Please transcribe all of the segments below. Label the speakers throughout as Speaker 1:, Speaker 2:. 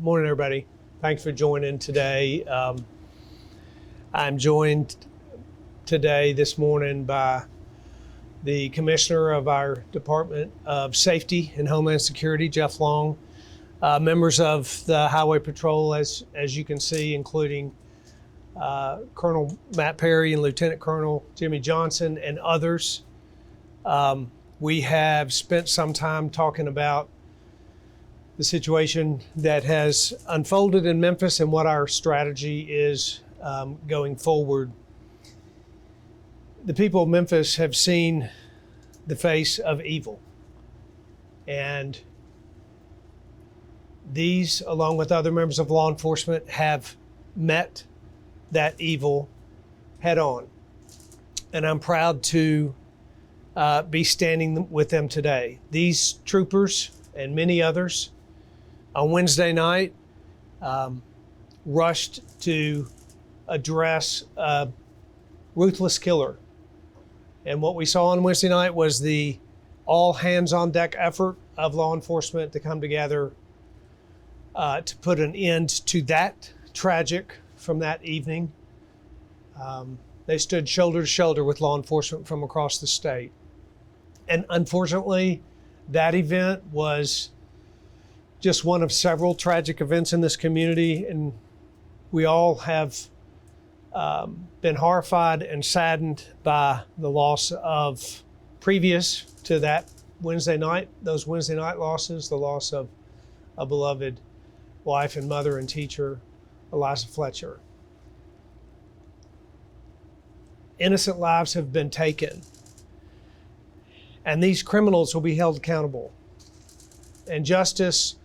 Speaker 1: Morning, everybody. Thanks for joining today. I'm joined this morning by the Commissioner of our Department of Safety and Homeland Security, Jeff Long, members of the Highway Patrol, as you can see, including Colonel Matt Perry and Lieutenant Colonel Jimmy Johnson and others. We have spent some time talking about the situation that has unfolded in Memphis and what our strategy is going forward. The people of Memphis have seen the face of evil, and these, along with other members of law enforcement, have met that evil head on. And I'm proud to be standing with them today. These troopers and many others on Wednesday night rushed to address a ruthless killer. And what we saw on Wednesday night was the all hands on deck effort of law enforcement to come together to put an end to that tragic from that evening. They stood shoulder to shoulder with law enforcement from across the state. And unfortunately, that event was just one of several tragic events in this community, and we all have been horrified and saddened by the loss of, previous to that Wednesday night, those Wednesday night losses, the loss of a beloved wife and mother and teacher, Eliza Fletcher. Innocent lives have been taken, and these criminals will be held accountable. And justice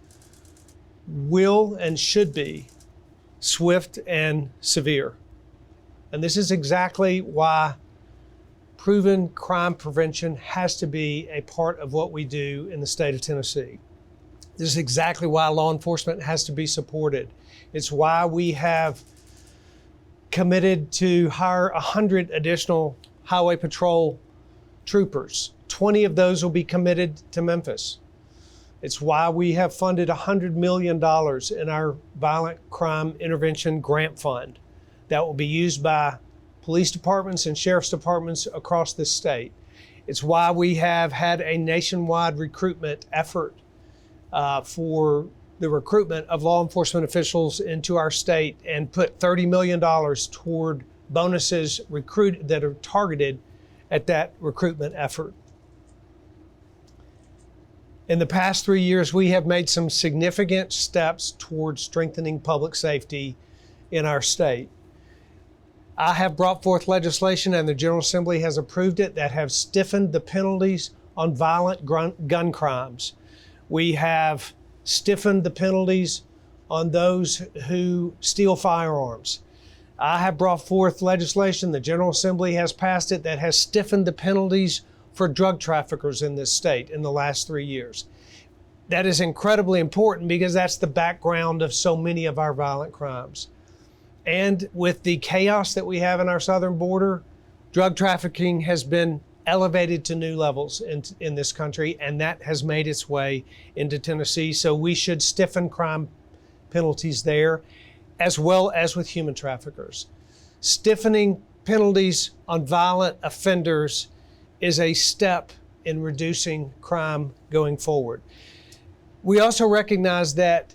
Speaker 1: will and should be swift and severe. And this is exactly why proven crime prevention has to be a part of what we do in the state of Tennessee. This is exactly why law enforcement has to be supported. It's why we have committed to hire 100 additional Highway Patrol troopers. 20 of those will be committed to Memphis. It's why we have funded $100 million in our Violent Crime Intervention Grant Fund that will be used by police departments and sheriff's departments across this state. It's why we have had a nationwide recruitment effort for the recruitment of law enforcement officials into our state and put $30 million toward bonuses that are targeted at that recruitment effort. In the past 3 years, we have made some significant steps towards strengthening public safety in our state. I have brought forth legislation, and the General Assembly has approved it, that have stiffened the penalties on violent gun crimes. We have stiffened the penalties on those who steal firearms. I have brought forth legislation, the General Assembly has passed it, that has stiffened the penalties for drug traffickers in this state in the last 3 years. That is incredibly important because that's the background of so many of our violent crimes. And with the chaos that we have in our southern border, drug trafficking has been elevated to new levels in this country, and that has made its way into Tennessee. So we should stiffen crime penalties there, as well as with human traffickers. Stiffening penalties on violent offenders is a step in reducing crime going forward. We also recognize that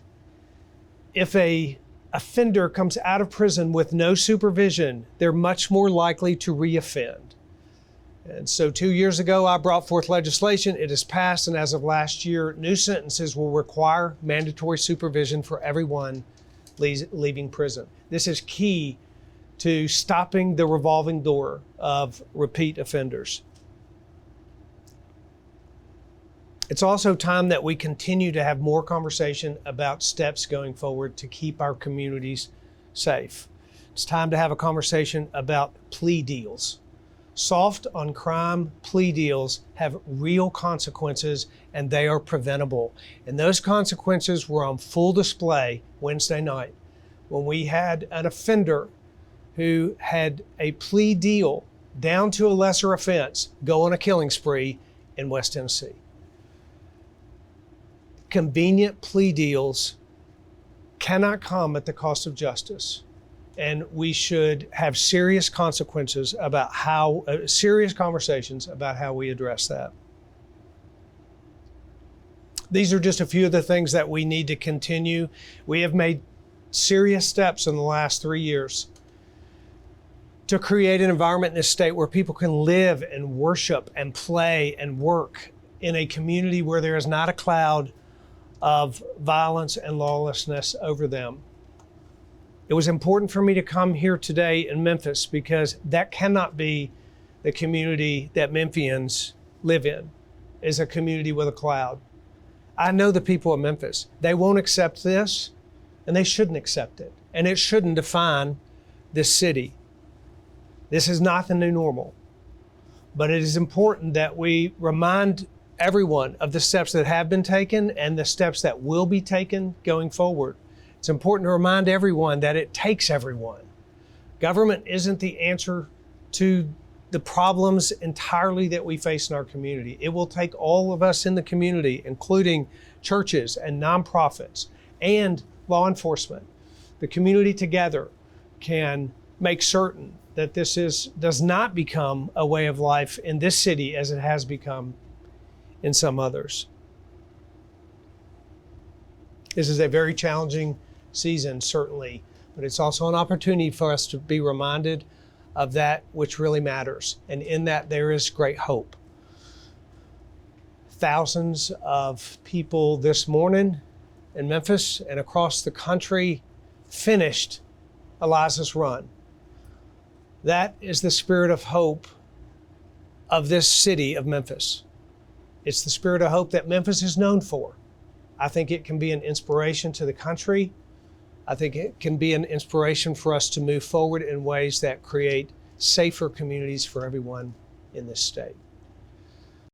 Speaker 1: if an offender comes out of prison with no supervision, they're much more likely to reoffend. And so 2 years ago, I brought forth legislation. It is passed, and as of last year, new sentences will require mandatory supervision for everyone leaving prison. This is key to stopping the revolving door of repeat offenders. It's also time that we continue to have more conversation about steps going forward to keep our communities safe. It's time to have a conversation about plea deals. Soft on crime plea deals have real consequences, and they are preventable. And those consequences were on full display Wednesday night when we had an offender who had a plea deal down to a lesser offense go on a killing spree in West Tennessee. Convenient plea deals cannot come at the cost of justice. And we should have serious consequences about serious conversations about how we address that. These are just a few of the things that we need to continue. We have made serious steps in the last 3 years to create an environment in this state where people can live and worship and play and work in a community where there is not a cloud of violence and lawlessness over them. It was important for me to come here today in Memphis because that cannot be the community that Memphians live in, is a community with a cloud. I know the people of Memphis. They won't accept this, and they shouldn't accept it. And it shouldn't define this city. This is not the new normal. But it is important that we remind everyone of the steps that have been taken and the steps that will be taken going forward. It's important to remind everyone that it takes everyone. Government isn't the answer to the problems entirely that we face in our community. It will take all of us in the community, including churches and nonprofits and law enforcement. The community together can make certain that this does not become a way of life in this city as it has become in some others. This is a very challenging season, certainly, but it's also an opportunity for us to be reminded of that which really matters. And in that, there is great hope. Thousands of people this morning in Memphis and across the country finished Eliza's run. That is the spirit of hope of this city of Memphis. It's the spirit of hope that Memphis is known for. I think it can be an inspiration to the country. I think it can be an inspiration for us to move forward in ways that create safer communities for everyone in this state.